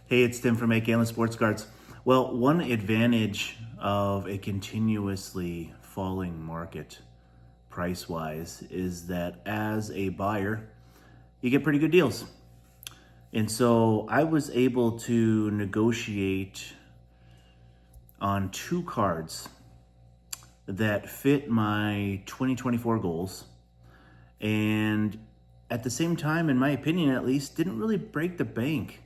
Hey, it's Tim from AK Sports Cards. Well, one advantage of a continuously falling market price-wise is that as a buyer, you get pretty good deals. And so I was able to negotiate on two cards that fit my 2024 goals. And at the same time, in my opinion at least, didn't really break the bank.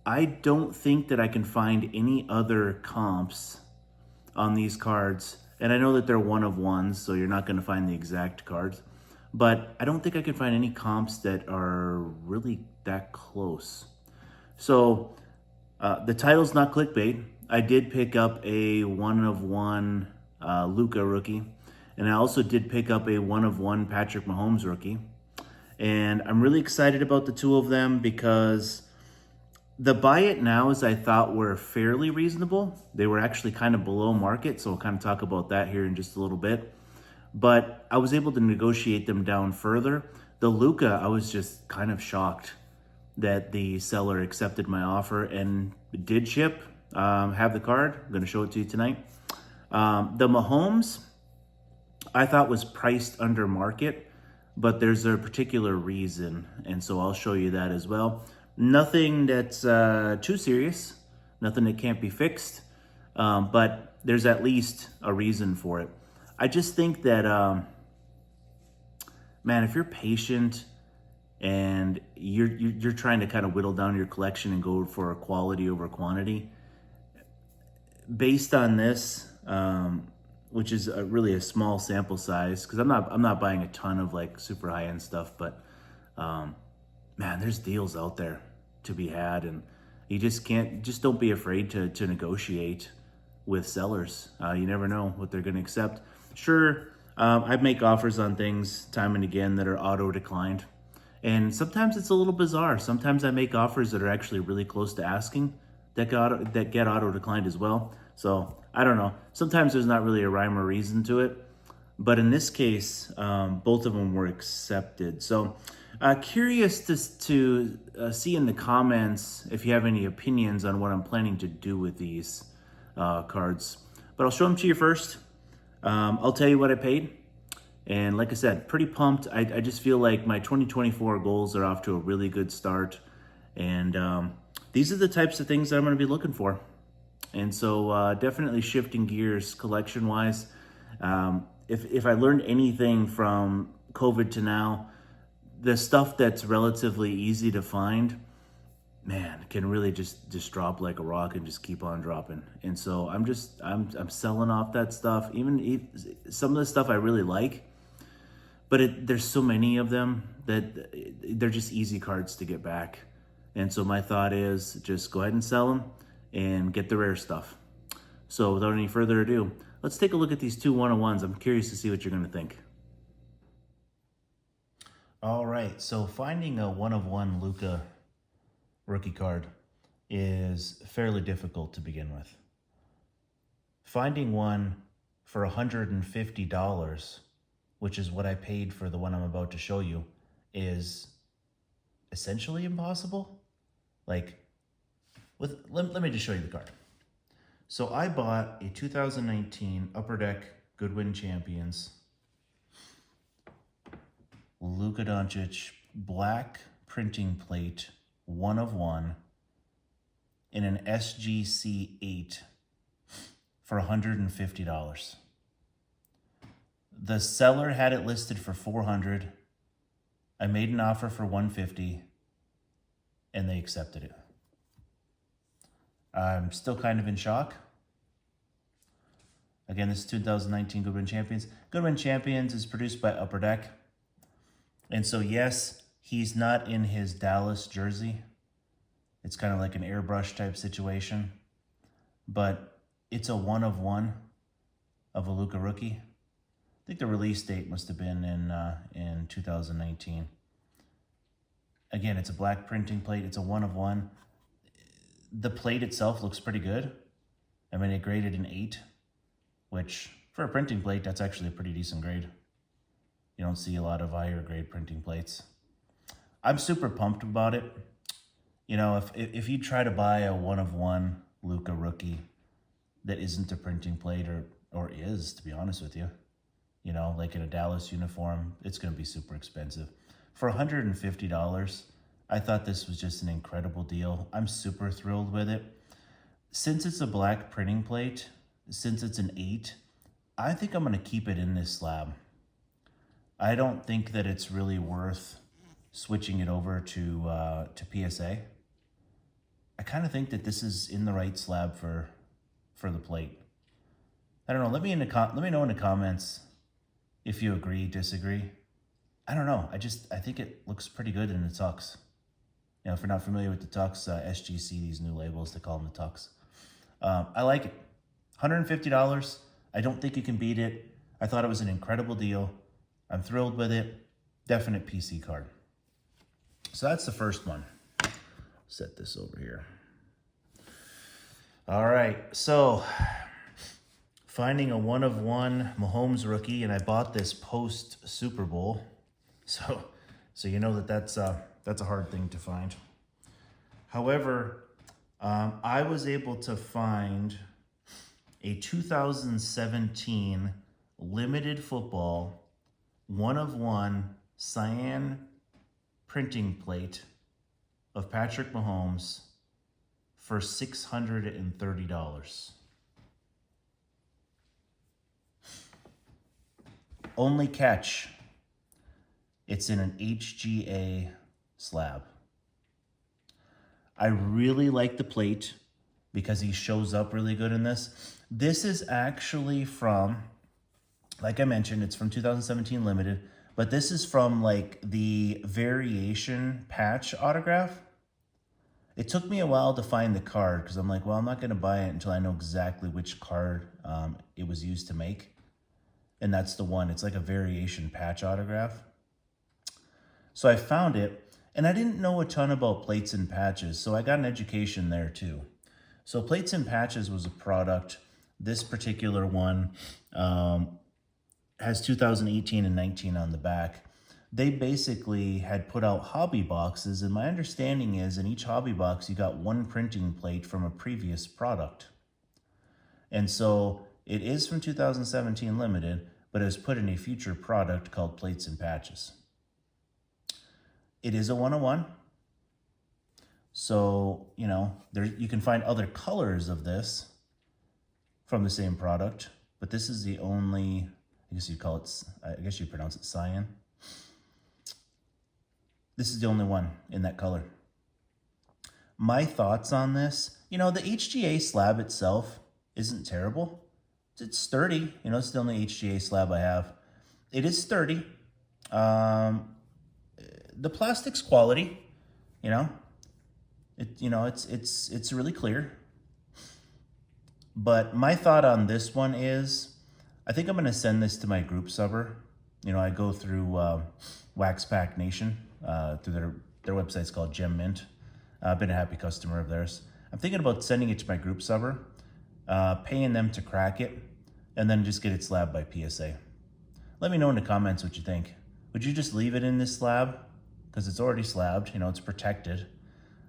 I don't think that I can find any other comps on these cards. And I know that they're one of ones, so you're not going to find the exact cards. But I don't think I can find any comps that are really that close. So the title's not clickbait. I did pick up a one of one Luka rookie. And I also did pick up a one of one Patrick Mahomes rookie. And I'm really excited about the two of them because the buy it nows I thought were fairly reasonable. They were actually kind of below market, so we'll kind of talk about that here in just a little bit. But I was able to negotiate them down further. The Luka, I was just kind of shocked that the seller accepted my offer and did ship. Have the card. I'm going to show it to you tonight. The Mahomes, I thought was priced under market, but there's a particular reason, and so I'll show you that as well. Nothing that's too serious, nothing that can't be fixed, but there's at least a reason for it. I just think that, man, if you're patient and you're trying to kind of whittle down your collection and go for a quality over quantity, based on this, which is really a small sample size, because I'm not buying a ton of like super high end stuff, but man, there's deals out there to be had, and you just don't be afraid to negotiate with sellers. You never know what they're going to accept. Sure, I make offers on things time and again that are auto declined, and sometimes it's a little bizarre. Sometimes I make offers that are actually really close to asking that get auto declined as well. So I don't know. Sometimes there's not really a rhyme or reason to it, but in this case, both of them were accepted. So curious to see in the comments if you have any opinions on what I'm planning to do with these cards. But I'll show them to you first. I'll tell you what I paid. And like I said, pretty pumped. I just feel like my 2024 goals are off to a really good start. And these are the types of things that I'm going to be looking for. And so definitely shifting gears collection-wise. If I learned anything from COVID to now, the stuff that's relatively easy to find, man, can really just drop like a rock and just keep on dropping. And so I'm selling off that stuff. Even some of the stuff I really like, but there's so many of them that they're just easy cards to get back. And so my thought is just go ahead and sell them and get the rare stuff. So without any further ado, let's take a look at these two one-on-ones. I'm curious to see what you're going to think. All right, so finding a one-of-one Luka rookie card is fairly difficult to begin with. Finding one for $150, which is what I paid for the one I'm about to show you, is essentially impossible. Like, let me just show you the card. So I bought a 2019 Upper Deck Goodwin Champions Luka Doncic black printing plate, one of one, in an SGC 8 for $150. The seller had it listed for $400. I made an offer for $150, and they accepted it. I'm still kind of in shock. Again, this is 2019 Goodwin Champions. Goodwin Champions is produced by Upper Deck. And so, yes, he's not in his Dallas jersey. It's kind of like an airbrush type situation. But it's a one of one of a Luka rookie. I think the release date must have been in 2019. Again, it's a black printing plate. It's a one of one. The plate itself looks pretty good. I mean, it graded an 8, which for a printing plate, that's actually a pretty decent grade. You don't see a lot of higher grade printing plates. I'm super pumped about it. If you try to buy a one of one Luka rookie that isn't a printing plate or is, to be honest with you, like in a Dallas uniform, it's going to be super expensive. For $150, I thought this was just an incredible deal. I'm super thrilled with it. Since it's a black printing plate, since it's an 8, I think I'm going to keep it in this slab. I don't think that it's really worth switching it over to PSA. I kind of think that this is in the right slab for the plate. I don't know. Let me know in the comments if you agree, disagree. I don't know. I think it looks pretty good in the tux. If you're not familiar with the tux, SGC, these new labels, they call them the tux. I like it. $150. I don't think you can beat it. I thought it was an incredible deal. I'm thrilled with it. Definite PC card. So that's the first one. Set this over here. All right, so finding a one of one Mahomes rookie, and I bought this post Super Bowl, so that's a hard thing to find. However, I was able to find a 2017 limited football one of one cyan printing plate of Patrick Mahomes for $630. Only catch, it's in an HGA slab. I really like the plate because he shows up really good in this. This is actually from, like I mentioned, it's from 2017 limited, but this is from like the variation patch autograph. It took me a while to find the card because I'm like, well, I'm not going to buy it until I know exactly which card it was used to make. And that's the one. It's like a variation patch autograph. So I found it, and I didn't know a ton about plates and patches, so I got an education there too. So plates and patches was a product. This particular one has 2018 and 19 on the back. They basically had put out hobby boxes, and my understanding is in each hobby box you got one printing plate from a previous product. And so it is from 2017 limited, but it was put in a future product called Plates and Patches. It is a 101. So, there you can find other colors of this from the same product, but this is the only, I guess you'd pronounce it cyan. This is the only one in that color. My thoughts on this, the HGA slab itself isn't terrible. It's sturdy. It's the only HGA slab I have. It is sturdy. The plastic's quality. It's really clear. But my thought on this one is, I think I'm going to send this to my group subber. I go through Wax Pack Nation through their website's called Gem Mint. I've been a happy customer of theirs. I'm thinking about sending it to my group subber, paying them to crack it, and then just get it slabbed by PSA. Let me know in the comments what you think. Would you just leave it in this slab? Because it's already slabbed, it's protected.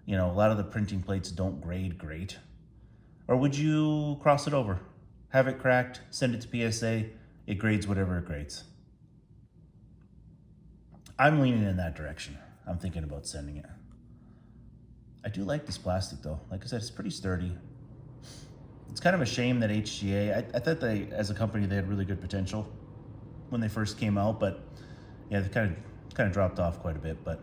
A lot of the printing plates don't grade great. Or would you cross it over? Have it cracked, send it to PSA, it grades whatever it grades. I'm leaning in that direction. I'm thinking about sending it. I do like this plastic though. Like I said, it's pretty sturdy. It's kind of a shame that HGA, I thought they, as a company, they had really good potential when they first came out, but yeah, they kind of dropped off quite a bit, but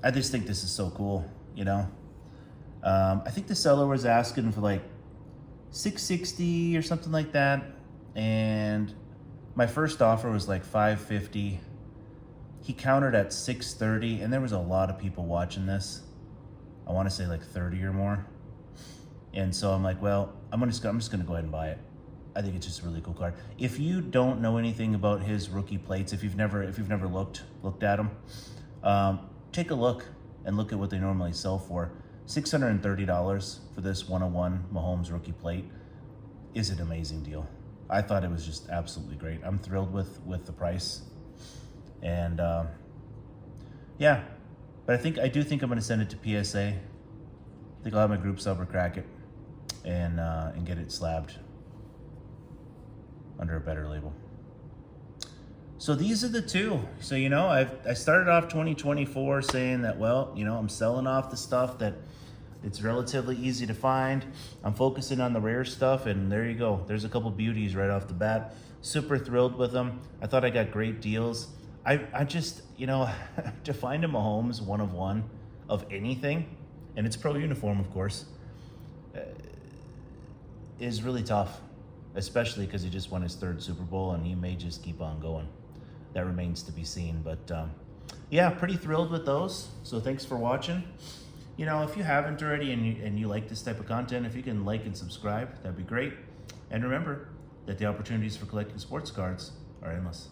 I just think this is so cool, I think the seller was asking for like $660 or something like that, and my first offer was like $550. He countered at $630, and there was a lot of people watching this. I want to say like 30 or more. And so I'm like, well, I'm just gonna go ahead and buy it. I think it's just a really cool card. If you don't know anything about his rookie plates, if you've never looked at them, take a look and look at what they normally sell for. $630 for this 101 Mahomes rookie plate is an amazing deal. I thought it was just absolutely great. I'm thrilled with the price. And yeah, But I do think I'm going to send it to PSA. I think I'll have my group sub or crack it and get it slabbed under a better label. So these are the two. So, I started off 2024 saying that, well, I'm selling off the stuff that it's relatively easy to find. I'm focusing on the rare stuff, and there you go. There's a couple beauties right off the bat. Super thrilled with them. I thought I got great deals. I just, to find a Mahomes 1/1 of anything, and it's pro uniform, of course, is really tough, especially because he just won his 3rd Super Bowl, and he may just keep on going. That remains to be seen. But yeah, pretty thrilled with those. So thanks for watching. If you haven't already and you like this type of content, if you can like and subscribe, that'd be great. And remember that the opportunities for collecting sports cards are endless.